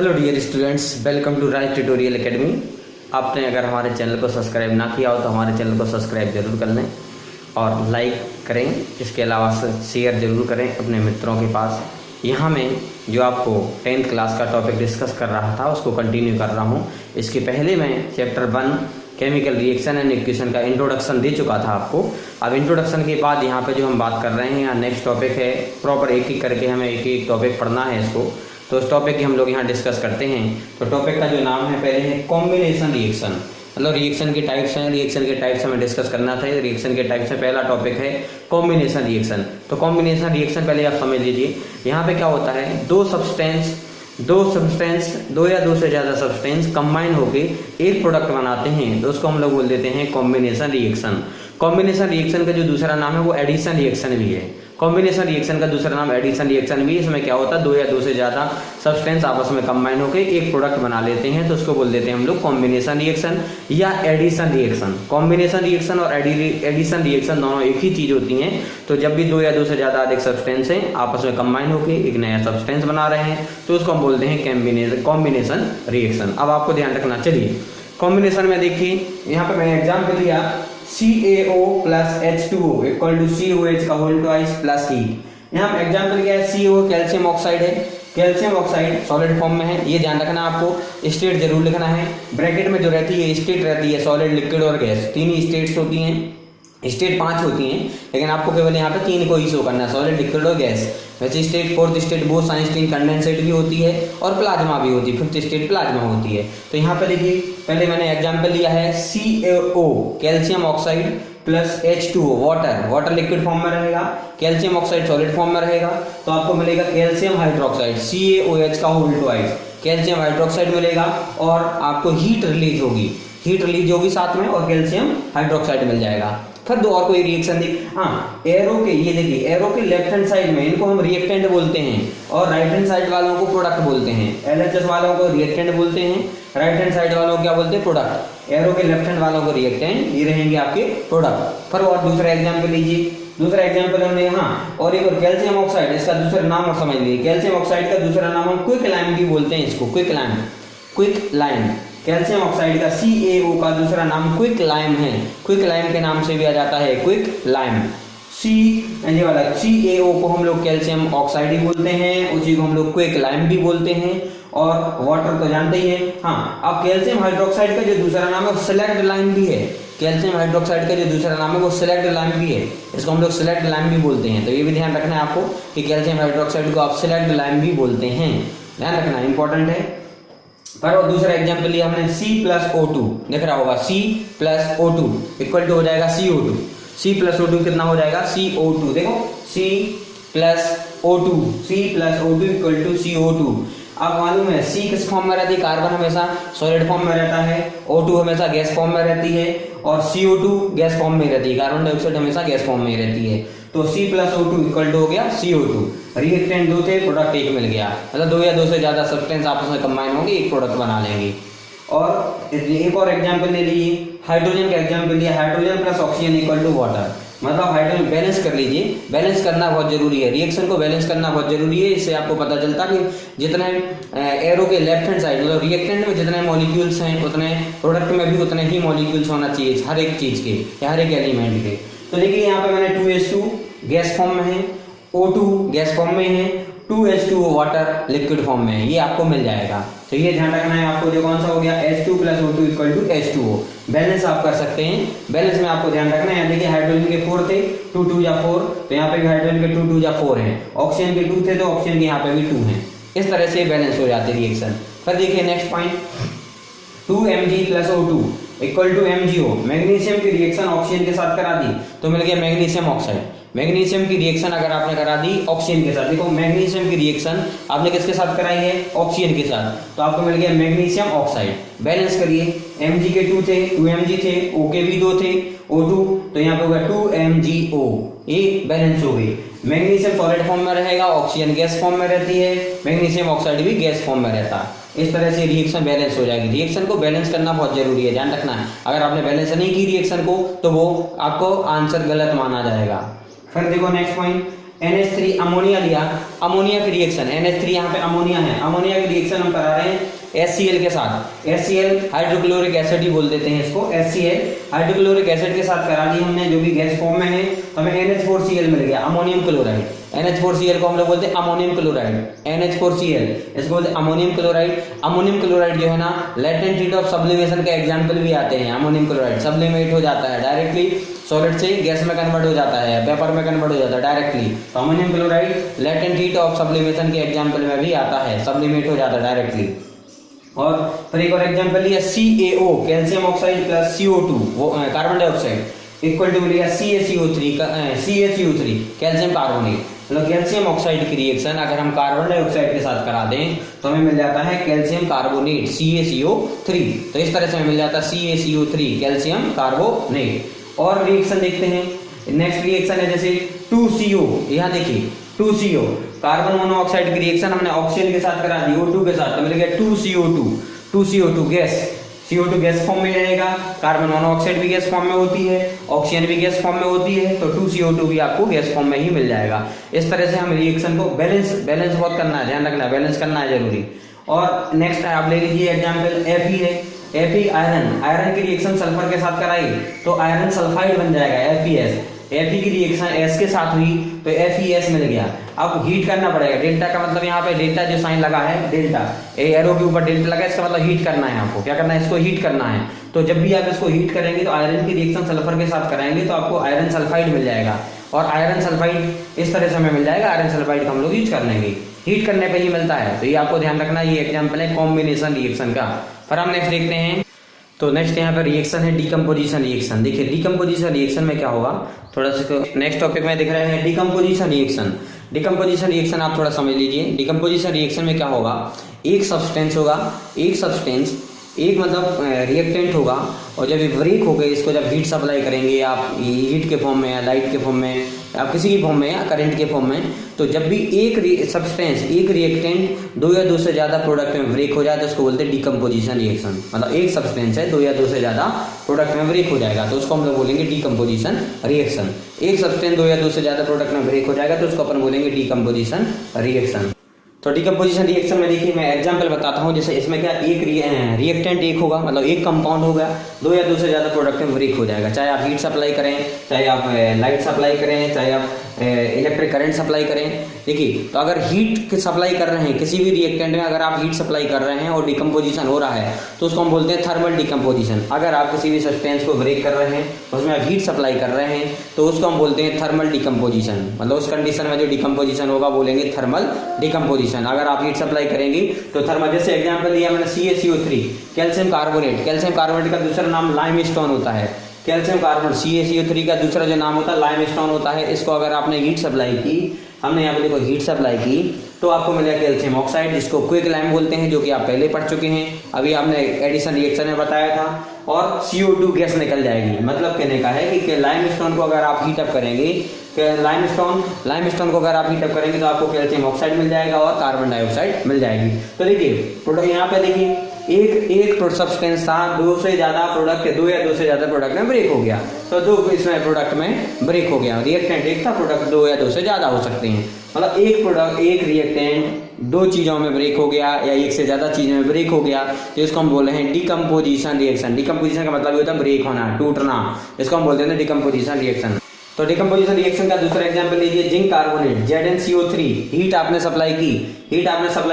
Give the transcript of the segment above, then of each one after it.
Hello dear students, welcome to rise tutorial academy. आपने अगर हमारे चैनल को सब्सक्राइब ना किया हो तो हमारे चैनल को सब्सक्राइब जरूर कर लें और लाइक करें। इसके अलावा शेयर जरूर करें अपने मित्रों के पास। यहाँ मैं जो आपको 10th क्लास का टॉपिक डिस्कस कर रहा था उसको कंटिन्यू कर रहा हूँ। इसके पहले मैं chapter 1 chemical reaction and equation का इंट्रोडक्शन दे चुका था आपको। अब इंट्रोडक्शन के बाद यहाँ पे जो हम बात कर रहे हैं, यहाँ नेक्स्ट टॉपिक है। प्रॉपर एक एक करके हमें एक एक टॉपिक पढ़ना है इसको, तो उस टॉपिक की हम लोग यहाँ डिस्कस करते हैं। तो टॉपिक का जो नाम है पहले है कॉम्बिनेशन रिएक्शन। मतलब रिएक्शन के टाइप्स हैं, रिएक्शन के टाइप्स हमें डिस्कस करना था। रिएक्शन के टाइप्स में पहला टॉपिक है कॉम्बिनेशन रिएक्शन। तो कॉम्बिनेशन रिएक्शन पहले आप समझ लीजिए। यहाँ पे क्या होता है, दो या दो से ज़्यादा सब्सटेंस कंबाइन होके एक प्रोडक्ट बनाते हैं, तो उसको हम लोग बोल देते हैं कॉम्बिनेशन रिएक्शन। कॉम्बिनेशन रिएक्शन का जो दूसरा नाम है वो एडिशन रिएक्शन भी है। कॉम्बिनेशन रिएक्शन का दूसरा नाम एडिशन रिएक्शन भी है। इसमें क्या होता है, दो या दो से ज़्यादा सब्सटेंस आपस में कंबाइन होकर एक प्रोडक्ट बना लेते हैं, तो उसको बोल देते हैं हम लोग कॉम्बिनेशन रिएक्शन या एडिशन रिएक्शन। कॉम्बिनेशन रिएक्शन और एडिशन रिएक्शन दोनों एक ही चीज़ होती हैं। तो जब भी दो या दो से ज़्यादा अधिक सब्सटेंस हैं आपस में कंबाइन होकर एक नया सब्सटेंस बना रहे हैं, तो उसको हम बोलते हैं कॉम्बिनेशन रिएक्शन। अब आपको ध्यान रखना, चलिए कॉम्बिनेशन में देखिए, यहाँ पर मैंने एग्जाम्पल दिया CaO plus H2O equal to COH का होल ट्वाइस प्लस हीट। यहाँ एग्जाम्पल क्या है, CO कैल्शियम ऑक्साइड है। कैल्शियम ऑक्साइड सॉलिड फॉर्म में है, ये ध्यान रखना आपको। स्टेट जरूर लिखना है, ब्रैकेट में जो रहती है स्टेट रहती है सॉलिड, लिक्विड और गैस, तीन ही स्टेट्स होती हैं। स्टेट 5 होती हैं, लेकिन आपको केवल यहाँ पे 3 को ही शो करना है, सॉलिड, लिक्विड और गैस। वैसे state 4th state Bose Einstein condensate भी होती है और प्लाज्मा भी होती है, 5th स्टेट प्लाज्मा होती है। तो यहाँ पे देखिए, पहले मैंने एग्जांपल लिया है CaO calcium oxide plus H2O water liquid form में रहेगा, कैल्शियम ऑक्साइड सॉलिड फॉर्म में रहेगा, तो आपको मिलेगा कैल्शियम हाइड्रोक्साइड CaOH का होल ट्वाइस, कैल्शियम हाइड्रोक्साइड मिलेगा और आपको हीट रिलीज होगी साथ में, और कैल्शियम हाइड्रोक्साइड मिल जाएगा। फिर दो और कोई रिएक्शन एरो के, ये देखिए एरो के लेफ्ट हैंड साइड में इनको हम रिएक्टेंट बोलते हैं और राइट हैंड साइड वालों को प्रोडक्ट बोलते हैं। LHS वालों को रिएक्टेंट बोलते हैं, राइट हैंड साइड वालों को क्या बोलते हैं, प्रोडक्ट। एरो के लेफ्ट हैंड वालों को रिएक्टेंट, ये रहेंगे आपके प्रोडक्ट। फिर और दूसरा एग्जाम्पल लीजिए, दूसरा एग्जाम्पल हमने और एक और कैल्शियम ऑक्साइड, इसका दूसरा नाम और समझ लीजिए। कैल्शियम ऑक्साइड का दूसरा नाम हम क्विक लाइम भी बोलते हैं, इसको क्विक लाइम। कैल्शियम ऑक्साइड का CaO का दूसरा नाम क्विक लाइम है, क्विक लाइम के नाम से भी आ जाता है क्विक लाइम। ये वाला CaO को हम लोग कैल्शियम ऑक्साइड ही बोलते हैं, उसी को हम लोग क्विक लाइम भी बोलते हैं। और वाटर तो जानते ही हैं। अब कैल्शियम हाइड्रोक्साइड का जो दूसरा नाम है वो सेलेक्ट लाइम भी है। कैल्शियम हाइड्रोक्साइड का जो दूसरा नाम है वो सेलेक्ट लाइम भी है, इसको हम लोग सेलेक्ट लाइम भी बोलते हैं। तो ये भी ध्यान रखना है आपको कि कैल्शियम हाइड्रोक्साइड को आप सेलेक्ट लाइम भी बोलते हैं, ध्यान रखना, इंपॉर्टेंट है। पर और दूसरा एग्जाम्पल लिया हमने C+O2, दिख रहा होगा C+O2 इक्वल टू हो जाएगा CO2। C+O2 कितना हो जाएगा, CO2। देखो C+O2 इक्वल टू CO2। अब मालूम है C किस फॉर्म में रहती है, कार्बन हमेशा सॉलिड फॉर्म में रहता है, O2 हमेशा गैस फॉर्म में रहती है और CO2 गैस फॉर्म में रहती है, कार्बन डाइऑक्साइड हमेशा गैस फॉर्म में रहती है। तो C+O2 इक्वल टू हो गया CO2। रिएक्टेंट दो थे, प्रोडक्ट एक मिल गया, मतलब दो या दो से ज्यादा सब्सटेंस आपस में कंबाइन होंगे एक प्रोडक्ट बना लेंगे। और एक और एग्जांपल ले लीजिए, हाइड्रोजन का एग्जांपल लिया, hydrogen plus oxygen equal to water. मतलब हाइड्रोजन बैलेंस कर लीजिए, बैलेंस करना बहुत जरूरी है, रिएक्शन को बैलेंस करना बहुत जरूरी है। इससे आपको पता चलता कि जितने एरो के लेफ्ट हैंड साइड मतलब रिएक्टेंट में जितने मॉलिक्यूल्स हैं उतने प्रोडक्ट में भी उतने ही मॉलिक्यूल्स होना चाहिए, हर एक चीज के या हर एक एलिमेंट के। तो देखिए यहाँ पे मैंने 2H2 गैस फॉर्म में है, O2 गैस फॉर्म में है, 2H2O वाटर लिक्विड फॉर्म में है, ये आपको मिल जाएगा। तो ये ध्यान रखना है आपको, जो कौन सा हो गया H2 + O2 equal to H2O। Balance आप कर सकते हैं, बैलेंस में आपको ध्यान रखना है। देखिए हाइड्रोजन के 4 थे, 2 2 या 4, तो यहाँ पे भी हाइड्रोजन के 2 2 या 4 हैं। ऑक्सीजन के 2 थे तो ऑक्सीजन के यहाँ पे भी 2 हैं। इस तरह से बैलेंस हो जाते रिएक्शन। फिर देखिए next point, 2Mg + O2 equal to MgO। Magnesium की रिएक्शन ऑक्सीजन के साथ करा दी तो मिल गया मैग्नीशियम ऑक्साइड। मैग्नीशियम की रिएक्शन अगर आपने करा दी ऑक्सीजन के साथ, देखो मैग्नीशियम की रिएक्शन आपने किसके साथ कराई है, ऑक्सीजन के साथ, तो आपको मिल गया मैग्नीशियम ऑक्साइड। बैलेंस करिए, Mg के 2 थे, 2Mg थे, O के भी 2 थे, O2, तो यहाँ पे होगा 2MgO, ये बैलेंस हो गई। मैग्नीशियम सॉलिड फॉर्म में रहेगा, ऑक्सीजन गैस फॉर्म में रहती है, मैग्नीशियम ऑक्साइड भी गैस फॉर्म में रहता है। इस तरह से रिएक्शन बैलेंस हो जाएगी। रिएक्शन को बैलेंस करना बहुत जरूरी है, ध्यान रखना है। अगर आपने बैलेंस नहीं की रिएक्शन को तो वो आपको आंसर गलत माना जाएगा। फिर देखो नेक्स्ट पॉइंट, NH3 अमोनिया लिया, अमोनिया की रिएक्शन, NH3 यहाँ पे अमोनिया है, अमोनिया की रिएक्शन हम करा रहे हैं HCl के साथ, HCl हाइड्रोक्लोरिक एसिड ही बोल देते हैं इसको, HCl हाइड्रोक्लोरिक एसिड के साथ करा ली हमने, जो भी गैस फॉर्म में है, तो हमें NH4Cl मिल गया, अमोनियम क्लोराइड। NH4Cl को हम लोग बोलते हैं अमोनियम क्लोराइड, NH4Cl इसको बोलते हैं अमोनियम क्लोराइड। अमोनियम क्लोराइड जो है ना लेटेंट हीट ऑफ सब्लिमेशन का एग्जांपल भी आते हैं। अमोनियम क्लोराइड सब्लिमेट हो जाता है डायरेक्टली, सॉलिड से गैस में कन्वर्ट हो जाता है, वेपर में कन्वर्ट हो जाता है डायरेक्टली। तो ammonium chloride latent heat of sublimation के एग्जांपल में भी आता है, सब्लिमेट हो जाता है डायरेक्टली। और फिर एक और एग्जांपल लिया CaO calcium oxide plus CO2 वो कार्बन डाइऑक्साइड इक्वल टू मिलेगा CaCO3 कैल्शियम कार्बोनेट। मतलब कैल्शियम ऑक्साइड की रिएक्शन अगर हम कार्बन डाइऑक्साइड के साथ करा दें तो हमें मिल जाता है कैल्शियम कार्बोनेट CaCO3। तो इस तरह से हमें मिल जाता है CaCO3 कैल्शियम कार्बोनेट। और रिएक्शन देखते हैं, नेक्स्ट रिएक्शन है जैसे 2CO, यहाँ देखिए 2CO कार्बन मोनोऑक्साइड की रिएक्शन हमने ऑक्सीजन के साथ करा दी O2 के साथ, तो मिल गया 2CO2 gas, CO2 gas form में रहेगा, कार्बन मोनोऑक्साइड भी गैस फॉर्म में होती है, ऑक्सीजन भी गैस फॉर्म में होती है, तो 2CO2 भी आपको गैस फॉर्म में ही मिल जाएगा। इस तरह से हम रिएक्शन को बैलेंस बहुत करना है, ध्यान रखना है, बैलेंस करना है जरूरी। और नेक्स्ट आप ले लीजिए एग्जाम्पल Fe है, Fe आयरन की रिएक्शन सल्फर के साथ कराई तो आयरन सल्फाइड बन जाएगा FeS। Fe की रिएक्शन S के साथ हुई तो FeS मिल गया। अब हीट करना पड़ेगा, डेल्टा का मतलब यहाँ पे डेल्टा जो साइन लगा है, डेल्टा एरो के ऊपर डेल्टा लगा है, इसका मतलब हीट करना है आपको, क्या करना है, इसको हीट करना है। तो जब भी आप इसको हीट करेंगे तो आयरन की रिएक्शन सल्फर के साथ कराएंगे तो आपको आयरन सल्फाइड मिल जाएगा। और आयरन सल्फाइड इस तरह से हमें मिल जाएगा, आयरन सल्फाइड का हम लोग यूज कर लेंगे, हीट करने पे ही मिलता है। तो ये आपको ध्यान रखना, ये एग्जाम्पल है कॉम्बिनेशन रिएक्शन का। फिर हम नेक्स्ट देखते हैं, तो नेक्स्ट यहाँ पर रिएक्शन है डिकम्पोजिशन रिएक्शन। देखिए डिकम्पोजिशन रिएक्शन में क्या होगा, थोड़ा सा नेक्स्ट टॉपिक में दिख रहे हैं डिकम्पोजिशन रिएक्शन। डिकम्पोजिशन रिएक्शन आप थोड़ा समझ लीजिए। डिकम्पोजिशन रिएक्शन में क्या होगा, एक सब्सटेंस होगा, एक मतलब रिएक्टेंट होगा, और जब ये ब्रेक हो गए, इसको जब हीट सप्लाई करेंगे आप, हीट के फॉर्म में या लाइट के फॉर्म में या किसी भी फॉर्म में या करंट के फॉर्म में, तो जब भी एक सब्सटेंस एक रिएक्टेंट दो या दो से ज़्यादा प्रोडक्ट में ब्रेक हो जाए तो उसको बोलते हैं डिकम्पोजिशन रिएक्शन। मतलब एक सब्सटेंस है, दो या दो से ज़्यादा प्रोडक्ट में ब्रेक हो जाएगा तो उसको हम लोग बोलेंगे डिकम्पोजिशन रिएक्शन। एक सब्सटेंस दो या दो से ज़्यादा प्रोडक्ट में ब्रेक हो जाएगा तो उसको अपन बोलेंगे डिकम्पोजिशन रिएक्शन। तो डिकम्पोजिशन रिएक्शन में देखिए मैं एग्जांपल बताता हूँ। जैसे इसमें क्या, एक रिएक्टेंट एक होगा, मतलब एक कंपाउंड होगा, दो या दो से ज़्यादा प्रोडक्ट में ब्रेक हो जाएगा। चाहे आप हीट सप्लाई करें, चाहे आप लाइट सप्लाई करें, चाहे आप इलेक्ट्रिक करंट सप्लाई करें। देखिए तो अगर हीट सप्लाई कर रहे हैं किसी भी रिएक्टेंट में, अगर आप हीट सप्लाई कर रहे हैं और डिकम्पोजिशन हो रहा है तो उसको हम बोलते हैं थर्मल डिकम्पोजिशन। अगर आप किसी भी सब्सटेंस को ब्रेक कर रहे हैं, उसमें आप हीट सप्लाई कर रहे हैं तो उसको हम बोलते हैं थर्मल डिकम्पोजिशन। मतलब उस कंडीशन में जो डिकम्पोजिशन होगा बोलेंगे थर्मल डिकम्पोजिशन। अगर आप हीट सप्लाई करेंगे तो थर्मल, जैसे एग्जाम्पल दिया मैंने CaCO3 कैल्शियम कार्बोनेट का दूसरा नाम लाइमस्टोन होता है। कैल्शियम कार्बोनेट CaCO3 का दूसरा जो नाम होता है लाइमस्टोन होता है। इसको अगर आपने हीट सप्लाई की, हमने यहाँ पे देखो हीट सप्लाई की तो आपको मिलेगा कैल्शियम ऑक्साइड, जिसको क्विक लाइम बोलते हैं, जो कि आप पहले पढ़ चुके हैं, अभी आपने एडिशन रिएक्शन में बताया था। और CO2 गैस निकल जाएगी। मतलब कहने का है कि लाइमस्टोन को अगर आप हीटअप करेंगे, लाइमस्टोन को अगर आप हीटअप करेंगे तो आपको कैल्शियम ऑक्साइड मिल जाएगा और कार्बन डाइऑक्साइड मिल जाएगी। तो देखिए यहाँ पे देखिए एक सब्सटेंस था, दो से ज्यादा प्रोडक्ट, दो या दो से ज्यादा प्रोडक्ट में ब्रेक हो गया, तो दो इसमें प्रोडक्ट में ब्रेक हो गया। रिएक्टेंट एक था, प्रोडक्ट दो या दो से ज्यादा हो सकते हैं। मतलब एक रिएक्टेंट दो चीजों में ब्रेक हो गया या एक से ज्यादा चीजों में ब्रेक हो गया तो इसको हम बोल रहे हैं डिकम्पोजिशन रिएक्शन। डिकम्पोजिशन का मतलब होता है ब्रेक होना, टूटना, इसको हम बोलते हैं डिकम्पोजिशन रिएक्शन। तो डिकम्पोजिशन रिएक्शन का दूसरा एग्जांपल लीजिए जिंक कार्बोनेट ZnCO3। हीट आपने सप्लाई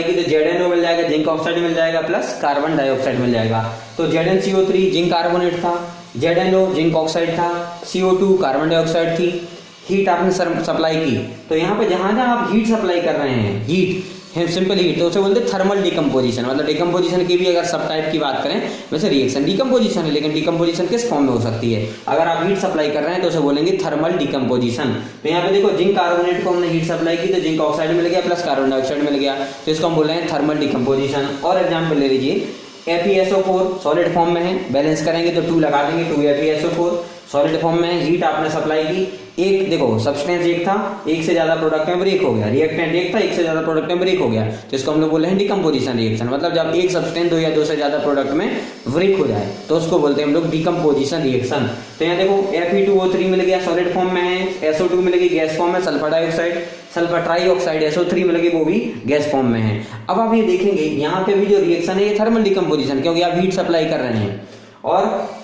की तो ZnO मिल जाएगा, जिंक ऑक्साइड मिल जाएगा प्लस कार्बन डाइऑक्साइड मिल जाएगा। तो ZnCO3 जिंक कार्बोनेट था, ZnO जिंक ऑक्साइड था, CO2 कार्बन डाइऑक्साइड थी। हीट आपने सप्लाई की तो यहाँ पे जहां आप हीट सप्लाई कर रहे हैं, हीट है सिंपल हीट, तो उसे बोलते हैं थर्मल डिकम्पोजिशन। मतलब डिकम्पोजिशन की भी अगर सब टाइप की बात करें, वैसे रिएक्शन डिकम्पोजिशन है, लेकिन डिकम्पोजिशन किस फॉर्म में हो सकती है, अगर आप हीट सप्लाई कर रहे हैं तो उसे बोलेंगे थर्मल डिकम्पोजिशन। तो यहाँ पे देखो जिंक कार्बोनेट को हमने हीट सप्लाई की तो जिंक ऑक्साइड मिल गया प्लस कार्बन डाइऑक्साइड मिल गया, तो इसको हम बोल रहे हैं थर्मल डिकम्पोजिशन। और एग्जाम्पल ले लीजिए FeSO4 सॉलिड फॉर्म में है, बैलेंस करेंगे तो 2 लगा देंगे, 2FeSO4। सॉलिड फॉर्म में हीट आपने सप्लाई की, एक देखो सब्सटेंस एक था, एक से ज्यादा प्रोडक्ट में ब्रेक हो गया, रिएक्टेंट एक था, एक से ज्यादा प्रोडक्ट में ब्रेक हो गया, तो इसको हम लोग बोले हैं डिकम्पोजिशन रिएक्शन। मतलब जब एक सब्सटेंस दो या दो से ज्यादा प्रोडक्ट में ब्रेक हो जाए तो उसको बोलते हैं हम लोग डिकम्पोजिशन रिएक्शन। तो यहाँ देखो Fe2O3 मिल गया, सॉलिड फॉर्म में है, SO2 मिल गई गैस फॉर्म में, sulphur dioxide, sulphur trioxide SO3 मिल गई, वो भी गैस फॉर्म में है। अब आप ये देखेंगे यहाँ पे भी जो रिएक्शन है ये थर्मल डिकम्पोजिशन, क्योंकि आप हीट सप्लाई कर रहे हैं। और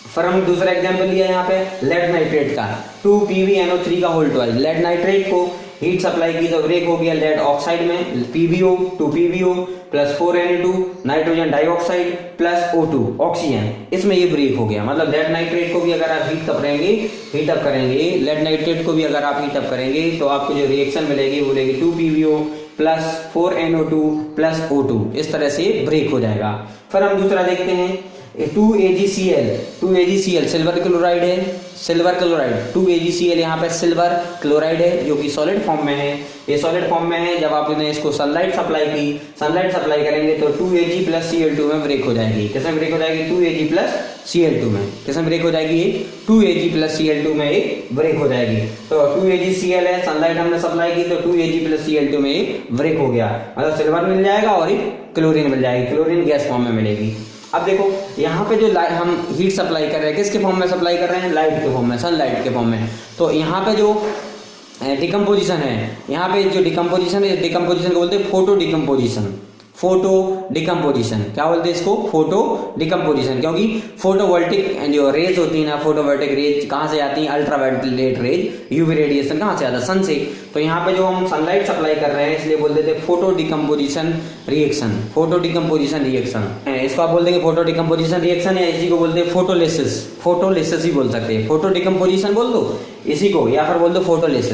फिर हम दूसरा एग्जांपल लिया यहाँ पे लेड नाइट्रेट का, 2PbNO3 का होल ट्वाइस। लेड नाइट्रेट को हीट सप्लाई की तो ब्रेक हो गया लेड ऑक्साइड में, PbO 2PbO plus 4Na2 nitrogen dioxide plus O2 oxygen, इसमें ये ब्रेक हो गया। मतलब लेड नाइट्रेट को भी अगर आप हीट अप करेंगे लेड नाइट्रेट को भी अगर आप हीट अप करेंगे तो आपको जो रिएक्शन मिलेगी वो मिलेगी 2PbO plus 4NO2 plus O2, इस तरह से ब्रेक हो जाएगा। फिर हम दूसरा देखते हैं 2AgCl सिल्वर क्लोराइड है, सिल्वर क्लोराइड 2AgCl यहाँ पे सिल्वर क्लोराइड है जो कि सॉलिड फॉर्म में है। ये सॉलिड फॉर्म में है, जब आपने इसको सनलाइट सप्लाई करेंगे तो 2Ag प्लस Cl2 में ब्रेक हो जाएगी। किसमें ब्रेक हो जाएगी? 2Ag प्लस Cl2 में। किसमें ब्रेक हो जाएगी? 2Ag प्लस Cl2 में ये ब्रेक हो जाएगी। तो 2AgCl है, सनलाइट हमने सप्लाई की तो 2Ag प्लस Cl2 में ये ब्रेक हो गया, मतलब सिल्वर मिल जाएगा और एक क्लोरीन मिल जाएगी, क्लोरीन गैस फॉर्म में मिलेगी। अब देखो यहाँ पे जो हम हीट सप्लाई कर रहे हैं किसके फॉर्म में सप्लाई कर रहे हैं? लाइट के फॉर्म में, सनलाइट के फॉर्म में। तो यहाँ पे जो डिकम्पोजिशन है, यहाँ पे जो डिकम्पोजिशन है, डिकम्पोजिशन को बोलते हैं फोटो डिकम्पोजिशन। फोटो डिकम्पोजिशन क्या बोलते हैं इसको? फोटो डिकम्पोजिशन, क्योंकि फोटोवोल्टिक जो रेज होती है ना, फोटोवोल्टिक रेज कहाँ से आती है? अल्ट्रावायलेट रेज, यूवी रेडिएशन कहाँ से आता है? सन से। तो यहाँ पे जो हम सनलाइट सप्लाई कर रहे हैं इसलिए बोल देते हैं photo decomposition reaction. Photo decomposition reaction, इसको आप बोल देंगे फोटो डिकम्पोजिशन रिएक्शन, या इसी को बोलते हैं फोटोलिसिस। फोटोलिसिस ही बोल सकते हैं, फोटो डिकम्पोजिशन बोल दो इसी को, या फिर बोल दो फोटोलिसिस।